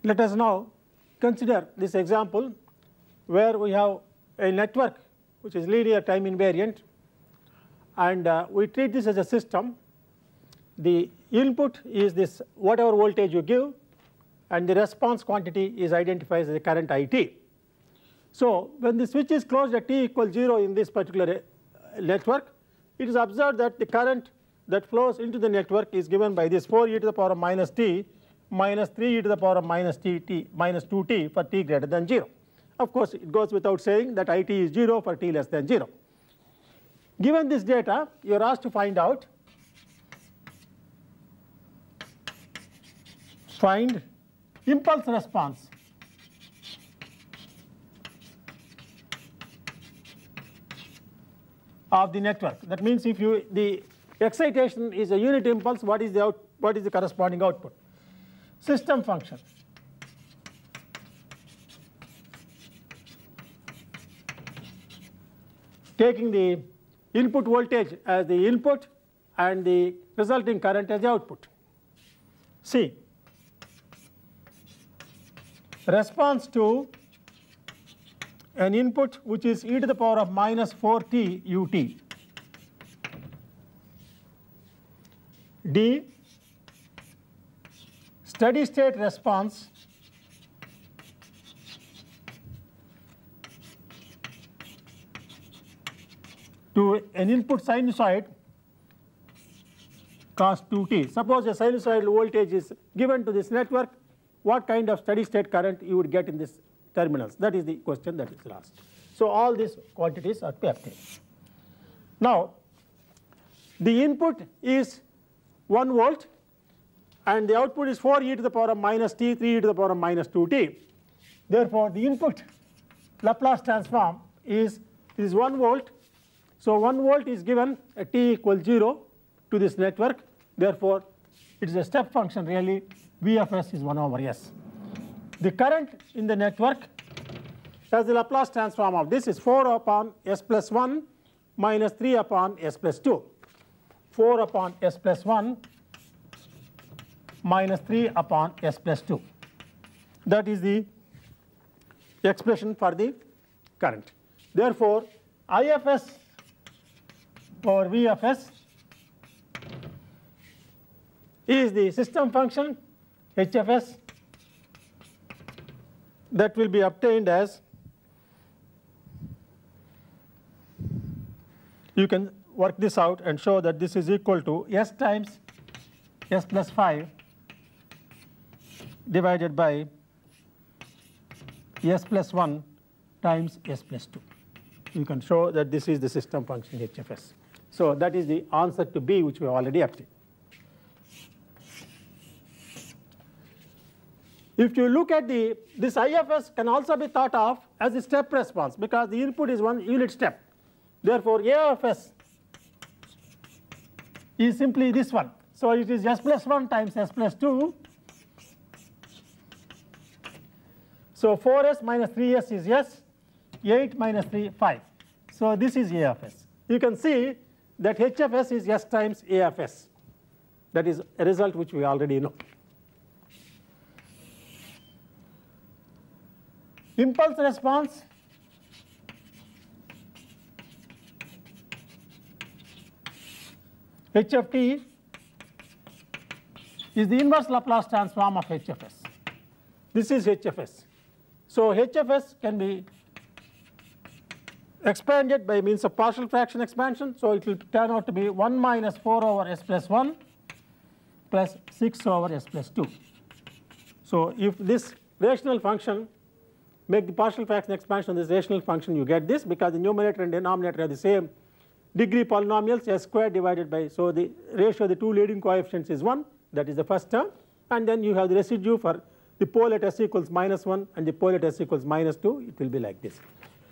Let us now consider this example where we have a network which is linear time invariant, and we treat this as a system. The input is this whatever voltage you give, and the response quantity is identified as the current IT. So when the switch is closed at t equals 0 in this particular network, it is observed that the current that flows into the network is given by this 4 e to the power of minus t minus 3 e to the power of minus t minus 2t for t greater than 0. Of course, it goes without saying that IT is 0 for t less than 0. Given this data, you are asked to find impulse response of the network. That means if the excitation is a unit impulse, what is the corresponding output? System function. Taking the input voltage as the input and the resulting current as the output. C. Response to an input which is e to the power of minus 4t ut. D. Steady state response to an input sinusoid cos 2t. Suppose a sinusoidal voltage is given to this network, what kind of steady state current you would get in this terminals? That is the question that is asked. So all these quantities are to be obtained. Now the input is 1 volt and the output is 4 e to the power of minus t 3 e to the power of minus 2t. Therefore the input Laplace transform is 1 volt. So 1 volt is given at t equals 0 to this network. Therefore it is a step function really. V of s is 1 over s. The current in the network as the Laplace transform of this is 4 upon s plus 1 minus 3 upon s plus 2. 4 upon s plus 1 minus 3 upon s plus 2. That is the expression for the current. Therefore IFS over V of s is the system function HFS that will be obtained as, you can work this out and show that this is equal to s times s plus 5 divided by s plus 1 times s plus 2. You can show that this is the system function HFS. So that is the answer to B, which we have already obtained. If you look at this IFS can also be thought of as a step response because the input is one unit step. Therefore A of s is simply this one. So it is s plus 1 times s plus 2. So 4s minus 3s is s, 8 minus 3, 5. So this is A of s. You can see that HFS is s times A of s. That is a result which we already know. Impulse response H of t is the inverse Laplace transform of HFS. This is HFS. So HFS can be expanded by means of partial fraction expansion. So it will turn out to be 1 minus 4 over s plus 1 plus 6 over s plus 2. So if this rational function, make the partial fraction expansion of this rational function, you get this because the numerator and denominator are the same degree polynomials, s squared divided by, so the ratio of the two leading coefficients is 1, that is the first term, and then you have the residue for the pole at s equals minus 1 and the pole at s equals minus 2, it will be like this.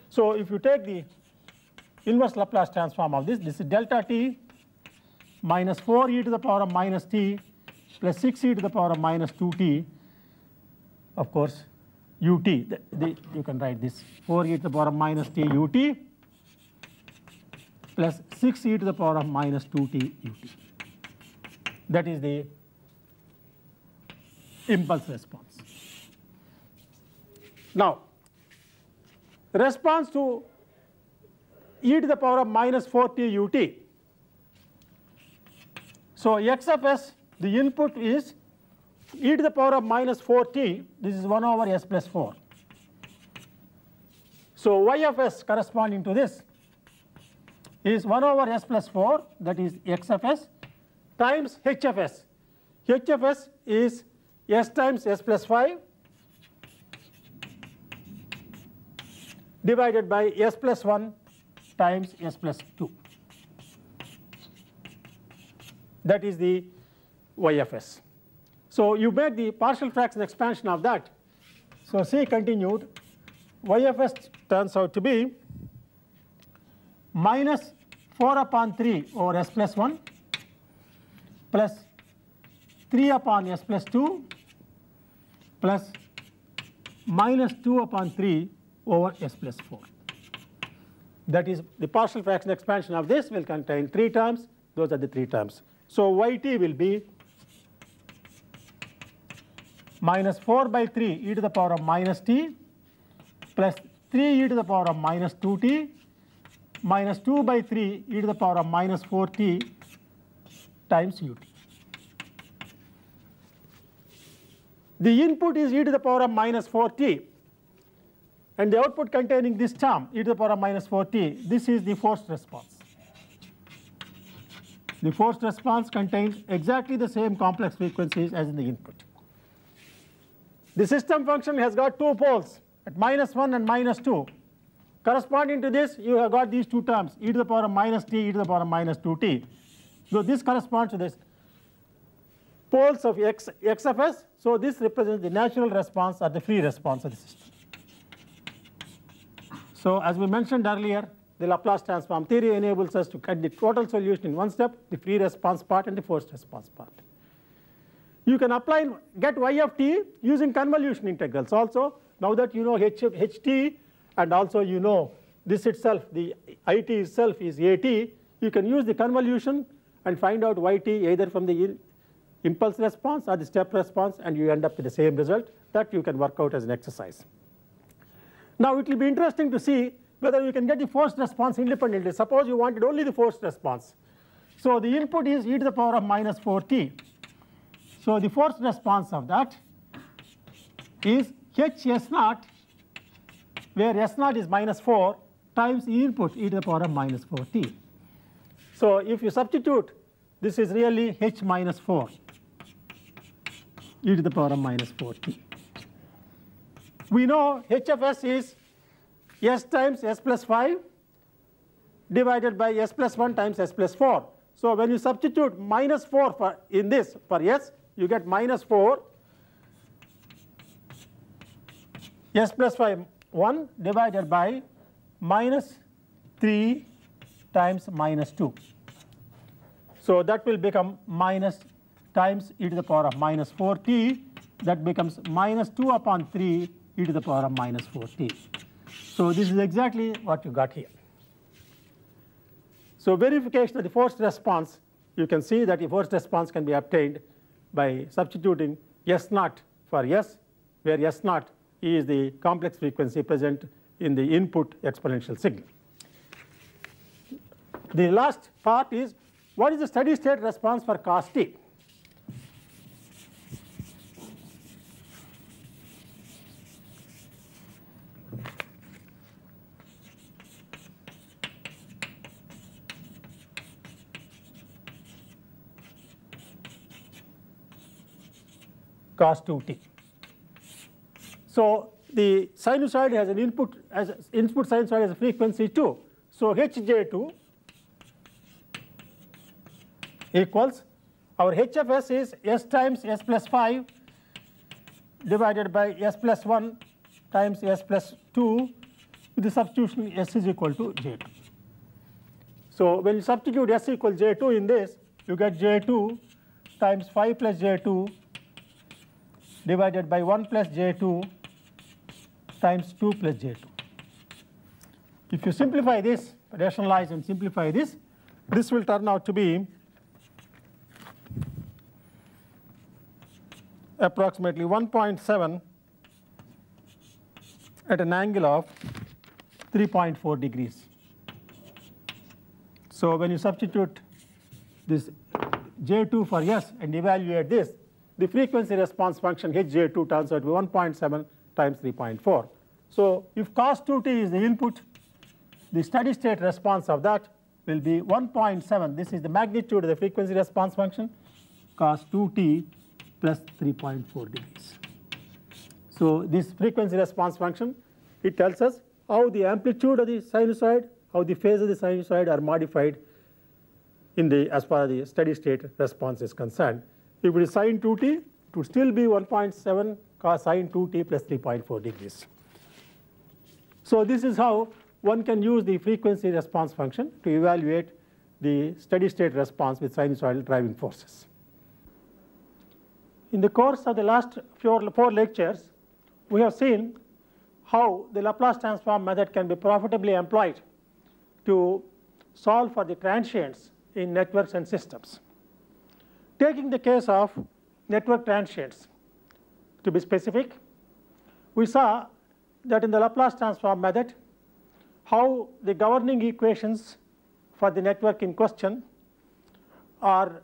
So if you take the inverse Laplace transform of this is delta t minus 4 e to the power of minus t plus 6 e to the power of minus 2t, of course ut, you can write this 4 e to the power of minus t ut plus 6 e to the power of minus 2t ut. That is the impulse response. Now, response to e to the power of minus 4t ut. So, x of s, the input is e to the power of minus 4t, this is 1 over s plus 4. So, y of s corresponding to this is 1 over s plus 4, that is x of s, times h of s. H of s is s times s plus 5 divided by s plus 1 times s plus 2. That is the y of s. So, you make the partial fraction expansion of that. So, C continued, y of s turns out to be minus 4 upon 3 over s plus 1 plus 3 upon s plus 2 plus minus 2 upon 3 over s plus 4. That is, the partial fraction expansion of this will contain 3 terms. Those are the 3 terms. So, yt will be minus 4 by 3 e to the power of minus t plus 3 e to the power of minus 2t minus 2 by 3 e to the power of minus 4t times ut. The input is e to the power of minus 4t, and the output containing this term e to the power of minus 4t, this is the forced response. The forced response contains exactly the same complex frequencies as in the input. The system function has got 2 poles at minus 1 and minus 2. Corresponding to this, you have got these 2 terms, e to the power of minus t, e to the power of minus 2t. So, this corresponds to this poles of x of s. So, this represents the natural response or the free response of the system. So, as we mentioned earlier, the Laplace transform theory enables us to get the total solution in one step, the free response part and the forced response part. You can get y of t using convolution integrals also. Now that you know ht and also you know this itself, the it itself is at, you can use the convolution and find out yt either from the impulse response or the step response, and you end up with the same result. That you can work out as an exercise. Now, it will be interesting to see whether you can get the forced response independently. Suppose you wanted only the forced response. So, the input is e to the power of minus 4t. So, the forced response of that is h s naught, where s naught is minus 4 times the input e to the power of minus 4t. So, if you substitute, this is really h minus 4 e to the power of minus 4t. We know h of s is s times s plus 5 divided by s plus 1 times s plus 4. So, when you substitute minus 4 for in this for s, you get minus 4 s plus 5 1 divided by minus 3 times minus 2. So, that will become minus times e to the power of minus 4t, that becomes minus 2 upon 3 e to the power of minus 4t. So, this is exactly what you got here. So, verification of the forced response, you can see that the forced response can be obtained by substituting s naught for s, where s naught is the complex frequency present in the input exponential signal. The last part is, what is the steady state response for cos t? Cos 2t. So, the sinusoid has an input sinusoid has a frequency 2. So, hj2 equals, our h of s is s times s plus 5 divided by s plus 1 times s plus 2, with the substitution s is equal to j2. So, when you substitute s equals j2 in this, you get j2 times 5 plus j2 divided by 1 plus j2 times 2 plus j2. If you simplify this, rationalize and simplify this, this will turn out to be approximately 1.7 at an angle of 3.4 degrees. So when you substitute this J2 for S and evaluate this, the frequency response function Hj2 turns out to be 1.7 times 3.4. So if cos 2t is the input, the steady state response of that will be 1.7. This is the magnitude of the frequency response function, cos 2t plus 3.4 degrees. So this frequency response function, it tells us how the amplitude of the sinusoid, how the phase of the sinusoid are modified in the as far as the steady state response is concerned. If it is sin 2t, it would still be 1.7 cos sin 2t plus 3.4 degrees. So this is how one can use the frequency response function to evaluate the steady state response with sinusoidal driving forces. In the course of the last four lectures, we have seen how the Laplace transform method can be profitably employed to solve for the transients in networks and systems. Taking the case of network transients, to be specific, we saw that in the Laplace transform method, how the governing equations for the network in question are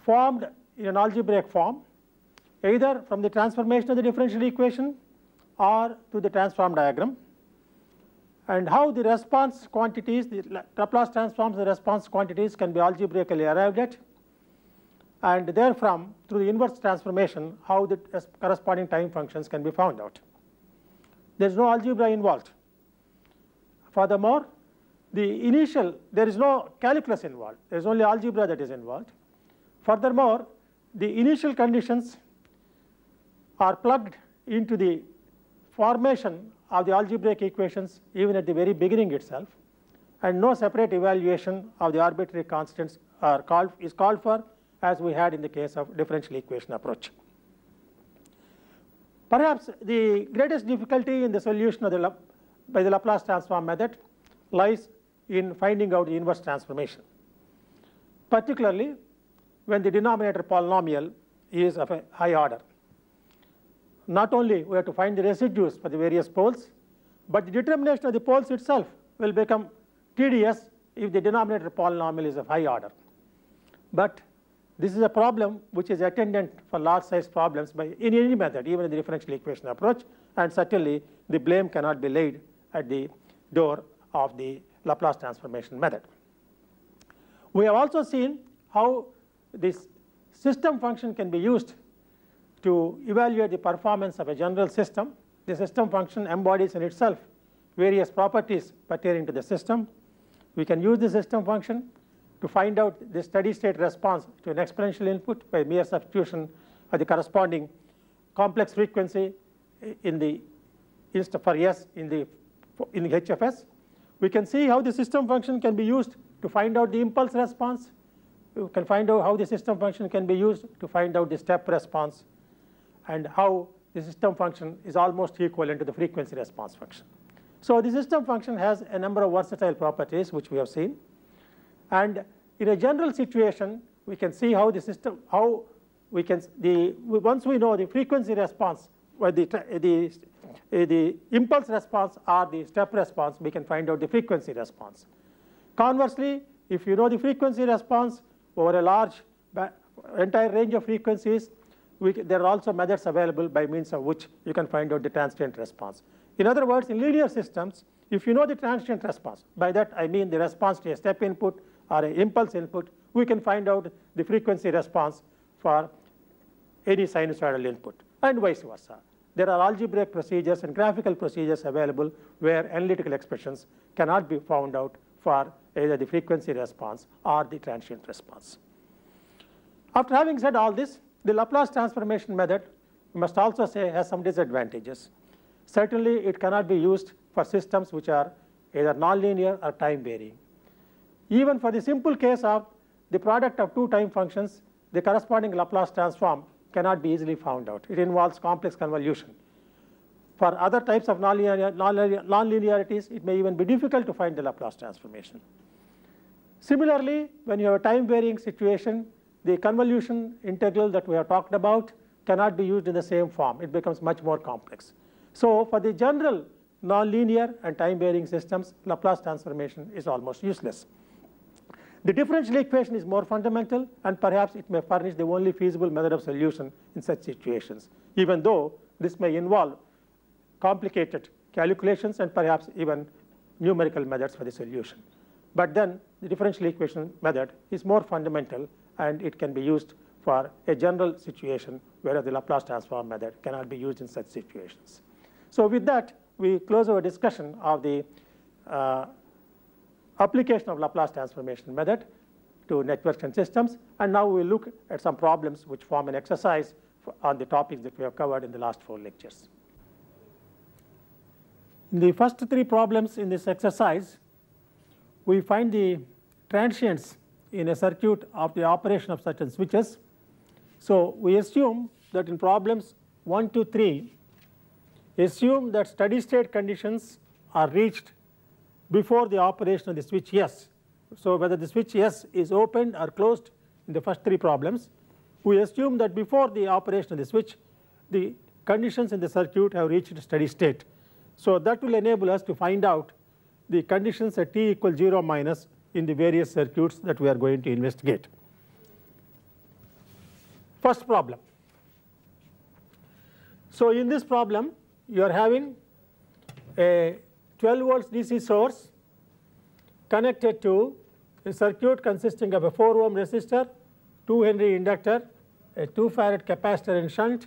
formed in an algebraic form, either from the transformation of the differential equation or through the transform diagram, and how the response quantities, the Laplace transforms, the response quantities can be algebraically arrived at, and therefrom through the inverse transformation how the corresponding time functions can be found out. There is no algebra involved. Furthermore, there is no calculus involved, there is only algebra that is involved. Furthermore, the initial conditions are plugged into the formation of the algebraic equations even at the very beginning itself, and no separate evaluation of the arbitrary constants is called for, as we had in the case of differential equation approach. Perhaps the greatest difficulty in the solution of by the Laplace transform method lies in finding out the inverse transformation, particularly when the denominator polynomial is of a high order. Not only we have to find the residues for the various poles, but the determination of the poles itself will become tedious if the denominator polynomial is of high order. But this is a problem which is attendant for large size problems in any method, even in the differential equation approach, and certainly the blame cannot be laid at the door of the Laplace transformation method. We have also seen how this system function can be used to evaluate the performance of a general system. The system function embodies in itself various properties pertaining to the system. We can use the system function to find out the steady state response to an exponential input by mere substitution of the corresponding complex frequency in the for S in the HFS. We can see how the system function can be used to find out the impulse response. We can find out how the system function can be used to find out the step response, and how the system function is almost equivalent to the frequency response function. So the system function has a number of versatile properties which we have seen, and in a general situation we can see how the system, how we can, once we know the frequency response or the impulse response or the step response, we can find out the frequency response. Conversely, if you know the frequency response over a large entire range of frequencies, there are also methods available by means of which you can find out the transient response. In other words, in linear systems, if you know the transient response, by that I mean the response to a step input or an impulse input, we can find out the frequency response for any sinusoidal input, and vice versa. There are algebraic procedures and graphical procedures available where analytical expressions cannot be found out for either the frequency response or the transient response. After having said all this, the Laplace transformation method, we must also say, has some disadvantages. Certainly, it cannot be used for systems which are either nonlinear or time varying. Even for the simple case of the product of two time functions, the corresponding Laplace transform cannot be easily found out. It involves complex convolution. For other types of nonlinearities, it may even be difficult to find the Laplace transformation. Similarly, when you have a time varying situation, the convolution integral that we have talked about cannot be used in the same form. It becomes much more complex. So for the general nonlinear and time varying systems, Laplace transformation is almost useless. The differential equation is more fundamental, and perhaps it may furnish the only feasible method of solution in such situations, even though this may involve complicated calculations and perhaps even numerical methods for the solution. But then the differential equation method is more fundamental, and it can be used for a general situation, whereas the Laplace transform method cannot be used in such situations. So with that, we close our discussion of the application of Laplace transformation method to networks and systems, and now we will look at some problems which form an exercise on the topics that we have covered in the last 4 lectures. In the first 3 problems in this exercise, we find the transients in a circuit of the operation of certain switches. So we assume that in problems 1 to 3, assume that steady state conditions are reached before the operation of the switch S. So whether the switch S is opened or closed in the first 3 problems, we assume that before the operation of the switch, the conditions in the circuit have reached steady state. So that will enable us to find out the conditions at t equals 0 minus in the various circuits that we are going to investigate. First problem. So in this problem, you are having a 12 volts DC source connected to a circuit consisting of a 4 ohm resistor, 2 Henry inductor, a 2 farad capacitor in shunt,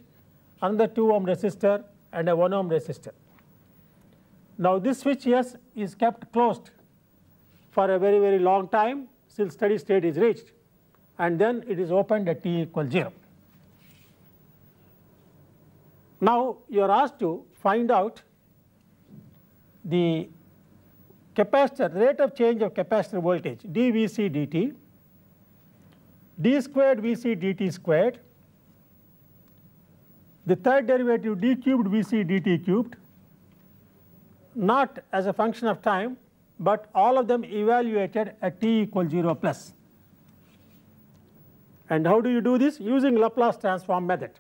another 2 ohm resistor, and a 1 ohm resistor. Now this switch S is kept closed for a very, very long time till steady state is reached, and then it is opened at t equals 0. Now you are asked to find out the capacitor rate of change of capacitor voltage dVc dt, d squared Vc dt squared, the third derivative d cubed Vc dt cubed, not as a function of time, but all of them evaluated at t equals 0 plus. And how do you do this? Using Laplace transform method.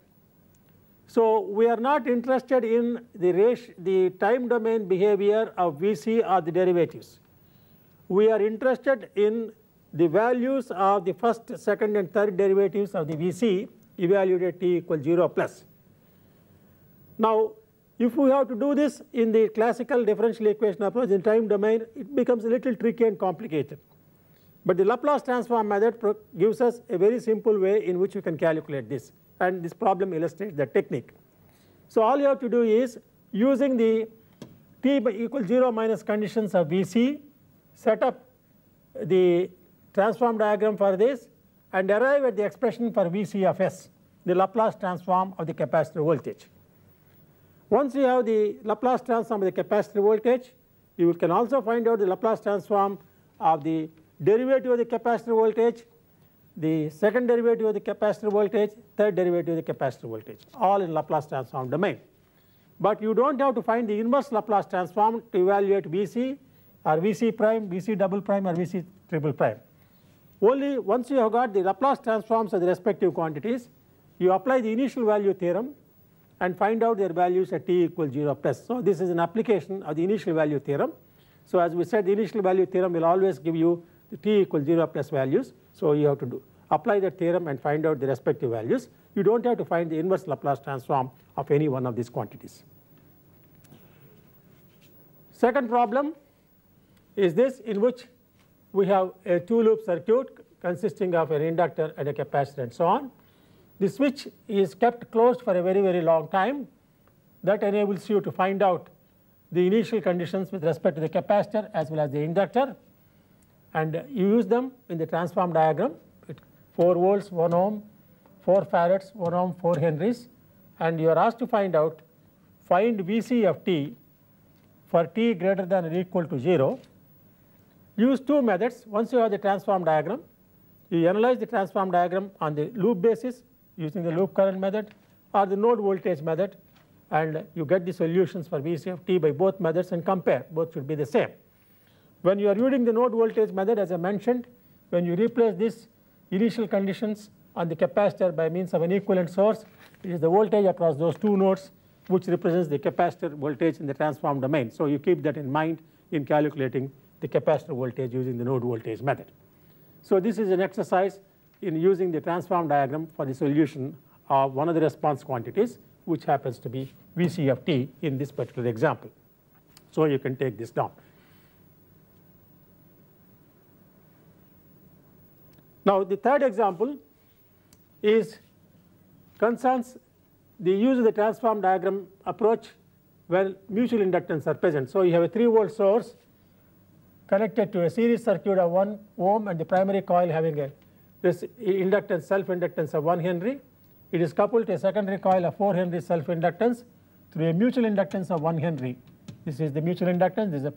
So we are not interested in the time domain behavior of Vc or the derivatives. We are interested in the values of the first, second, and third derivatives of the Vc evaluated at t equals 0 plus. Now if we have to do this in the classical differential equation approach in time domain, it becomes a little tricky and complicated. But the Laplace transform method gives us a very simple way in which we can calculate this, and this problem illustrates the technique. So all you have to do is, using the t equals 0 minus conditions of Vc, set up the transform diagram for this and arrive at the expression for Vc of S, the Laplace transform of the capacitor voltage. Once you have the Laplace transform of the capacitor voltage, you can also find out the Laplace transform of the derivative of the capacitor voltage, the second derivative of the capacitor voltage, third derivative of the capacitor voltage, all in Laplace transform domain. But you don't have to find the inverse Laplace transform to evaluate Vc or Vc prime, Vc double prime, or Vc triple prime. Only once you have got the Laplace transforms of the respective quantities, you apply the initial value theorem and find out their values at t equals 0 plus. So this is an application of the initial value theorem. So as we said, the initial value theorem will always give you the t equals 0 plus values. So you have to apply that theorem and find out the respective values. You don't have to find the inverse Laplace transform of any one of these quantities. Second problem is this, in which we have a 2-loop circuit consisting of an inductor and a capacitor and so on. The switch is kept closed for a very, very long time. That enables you to find out the initial conditions with respect to the capacitor as well as the inductor, and you use them in the transform diagram. 4 volts, 1 ohm, 4 farads, 1 ohm, 4 henries, and you are asked to find Vc of t for t greater than or equal to 0. Use 2 methods. Once you have the transform diagram, you analyze the transform diagram on the loop basis using the loop current method or the node voltage method, and you get the solutions for Vc of t by both methods and compare. Both should be the same. When you are using the node voltage method, as I mentioned, when you replace these initial conditions on the capacitor by means of an equivalent source, it is the voltage across those 2 nodes which represents the capacitor voltage in the transform domain. So you keep that in mind in calculating the capacitor voltage using the node voltage method. So this is an exercise in using the transform diagram for the solution of one of the response quantities, which happens to be Vc of t in this particular example. So you can take this down. Now the third example concerns the use of the transform diagram approach when mutual inductance are present. So you have a 3-volt source connected to a series circuit of 1 ohm and the primary coil having this inductance, self-inductance of 1 Henry. It is coupled to a secondary coil of 4 Henry self-inductance through a mutual inductance of 1 Henry. This is the mutual inductance, this is a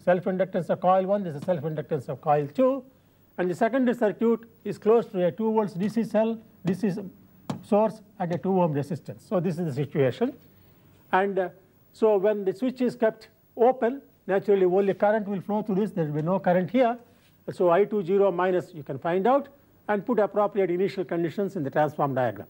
self-inductance of coil 1, this is a self-inductance of coil 2, and the secondary circuit is close to a 2 volts DC cell, DC source and a 2 ohm resistance. So this is the situation, and so when the switch is kept open, naturally only current will flow through this, there will be no current here. So I20 minus you can find out and put appropriate initial conditions in the transform diagram.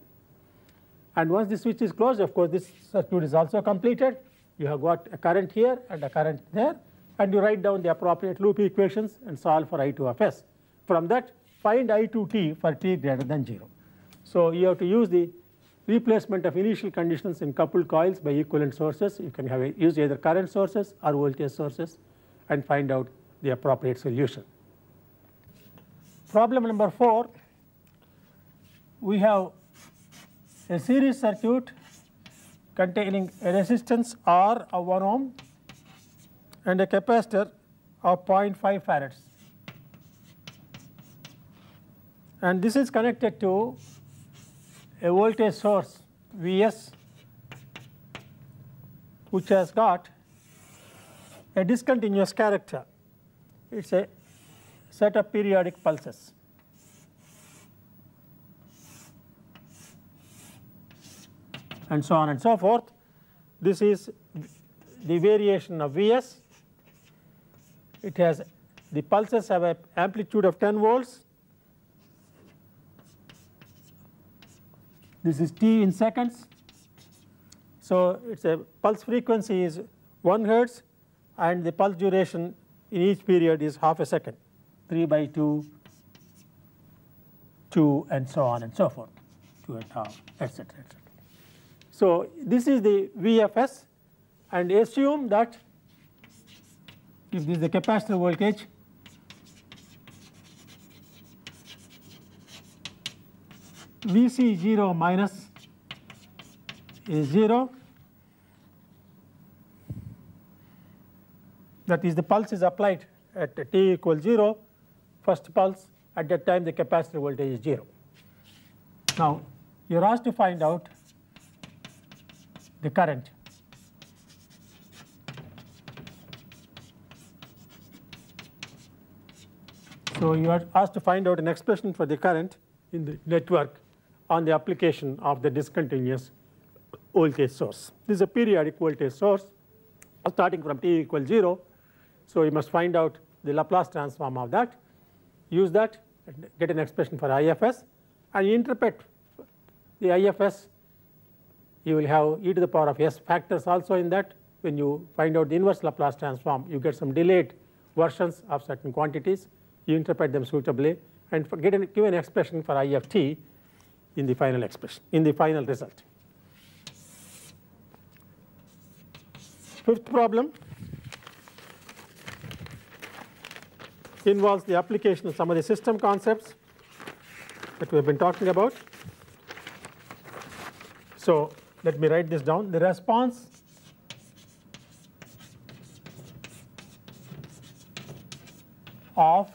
And once the switch is closed, of course this circuit is also completed. You have got a current here and a current there, and you write down the appropriate loop equations and solve for I2 of s. From that, find I2t for t greater than 0. So you have to use the replacement of initial conditions in coupled coils by equivalent sources. You can use either current sources or voltage sources and find out the appropriate solution. Problem number 4, we have a series circuit containing a resistance R of 1 ohm and a capacitor of 0.5 farads. And this is connected to a voltage source Vs, which has got a discontinuous character. It is a set of periodic pulses. And so on and so forth. This is the variation of Vs. It has, the pulses have an amplitude of 10 volts. This is t in seconds. So it's a pulse frequency is 1 hertz and the pulse duration in each period is half a second, 3/2, 2 and so on and so forth, 2.5, etc., etc. So this is the VFS, and assume that if this is the capacitor voltage, Vc0 minus is 0, that is the pulse is applied at t equals 0, first pulse, at that time the capacitor voltage is 0. Now you are asked to find out the current. So you are asked to find out an expression for the current in the network on the application of the discontinuous voltage source. This is a periodic voltage source starting from t equals 0. So you must find out the Laplace transform of that, use that, get an expression for IFS, and you interpret the IFS. You will have e to the power of s factors also in that. When you find out the inverse Laplace transform, you get some delayed versions of certain quantities. You interpret them suitably and give an expression for I of t in the final expression, in the final result. Fifth problem involves the application of some of the system concepts that we have been talking about. So let me write this down. The response of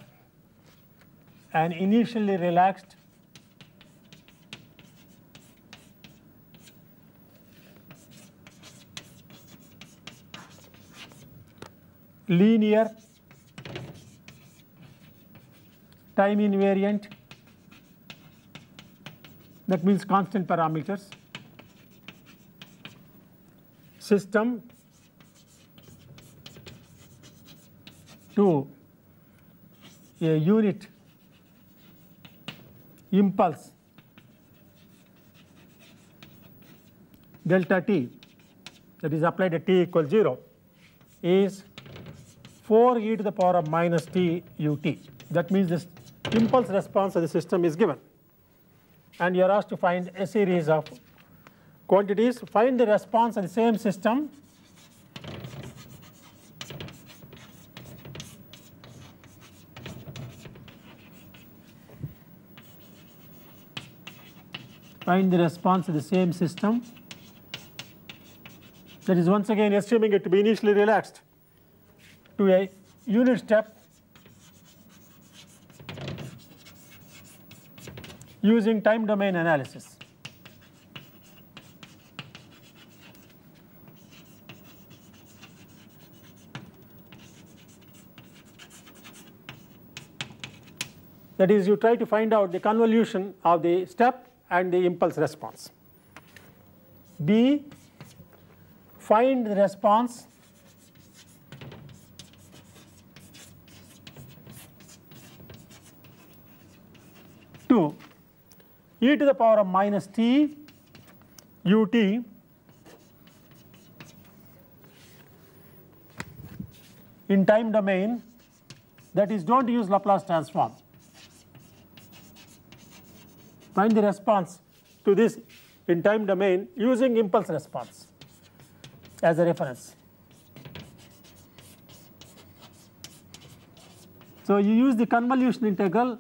an initially relaxed linear time invariant, that means constant parameters, system to a unit impulse delta t that is applied at t equals 0 is 4 e to the power of minus t ut. That means this impulse response of the system is given, and you are asked to find a series of quantities. Find the response of the same system that is once again assuming it to be initially relaxed to a unit step using time domain analysis. That is, you try to find out the convolution of the step and the impulse response. B, find the response to e to the power of minus t ut in time domain, that is, don't use Laplace transform. Find the response to this in time domain using impulse response as a reference. So you use the convolution integral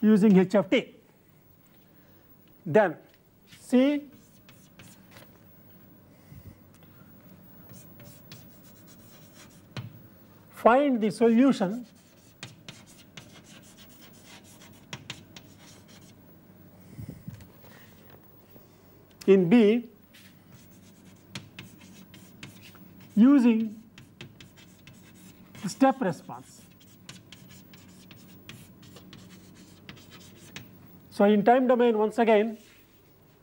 using h of t. Then C, find the solution in B using the step response. So in time domain, once again,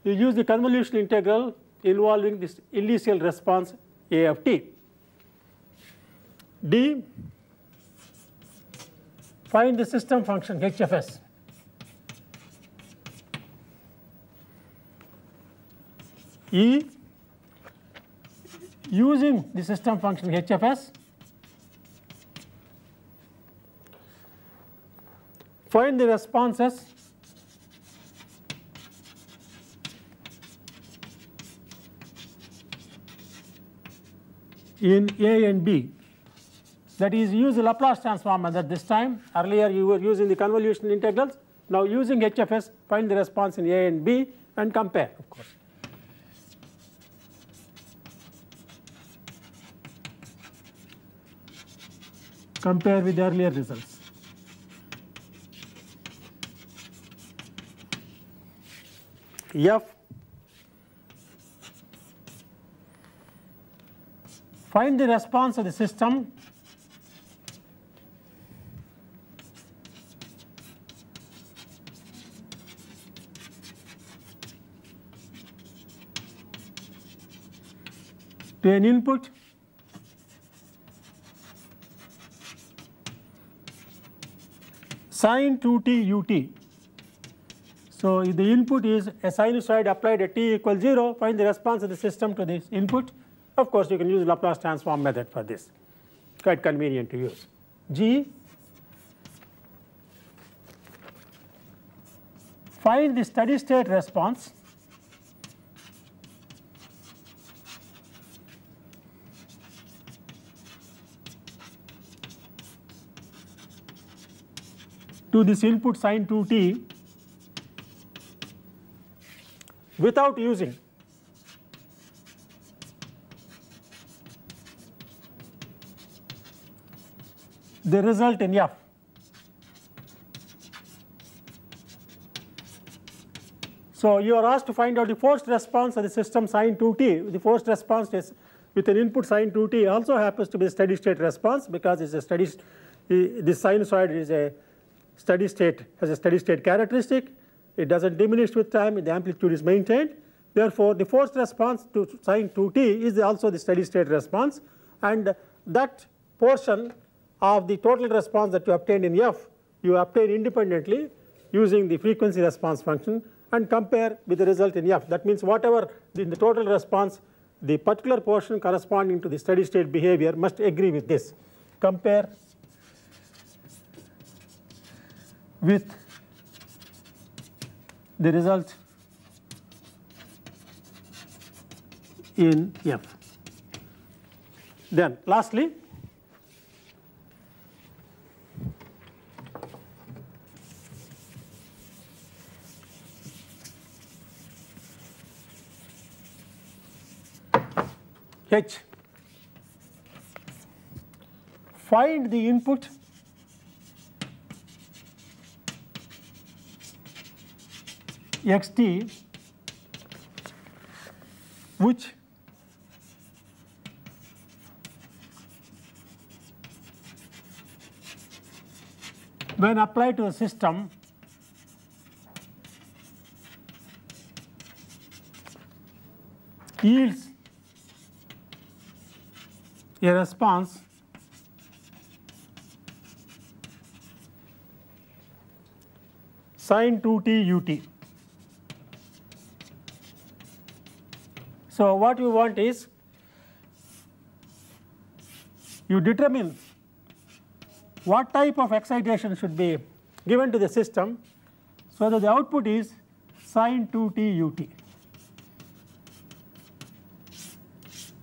you use the convolution integral involving this initial response A of t. D, find the system function h of s. E, using the system function h of s, find the responses in A and B. That is, use the Laplace transform method this time. Earlier you were using the convolution integrals. Now using h of s, find the response in A and B and compare, of course. Compare with the earlier results. F, find the response of the system to an input sin 2t ut. So if the input is a sinusoid applied at t equals 0, find the response of the system to this input. Of course, you can use Laplace transform method for this, quite convenient to use. G, find the steady state response to this input sin 2t without using the result in F. So you are asked to find out the forced response of the system sin 2t. The forced response is with an input sin 2t also happens to be a steady state response, because it's a steady, this sinusoid is a steady state, has a steady state characteristic. It doesn't diminish with time, the amplitude is maintained. Therefore, the forced response to sin 2t is also the steady state response, and that portion of the total response that you obtained in F, you obtain independently using the frequency response function and compare with the result in F. That means whatever in the total response the particular portion corresponding to the steady state behavior must agree with this. Compare with the result in F. Then lastly, H, find the input xt which when applied to a system yields a response sin 2t ut. So what you want is you determine what type of excitation should be given to the system so that the output is sin 2t ut.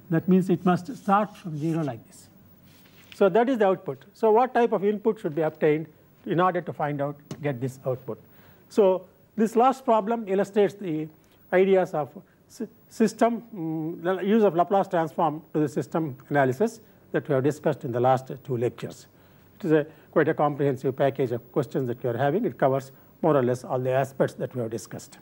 That means it must start from 0 like this. So that is the output. So what type of input should be obtained in order to find out, get this output? So this last problem illustrates the ideas of system, use of Laplace transform to the system analysis that we have discussed in the last 2 lectures. It is quite a comprehensive package of questions that you are having. It covers more or less all the aspects that we have discussed.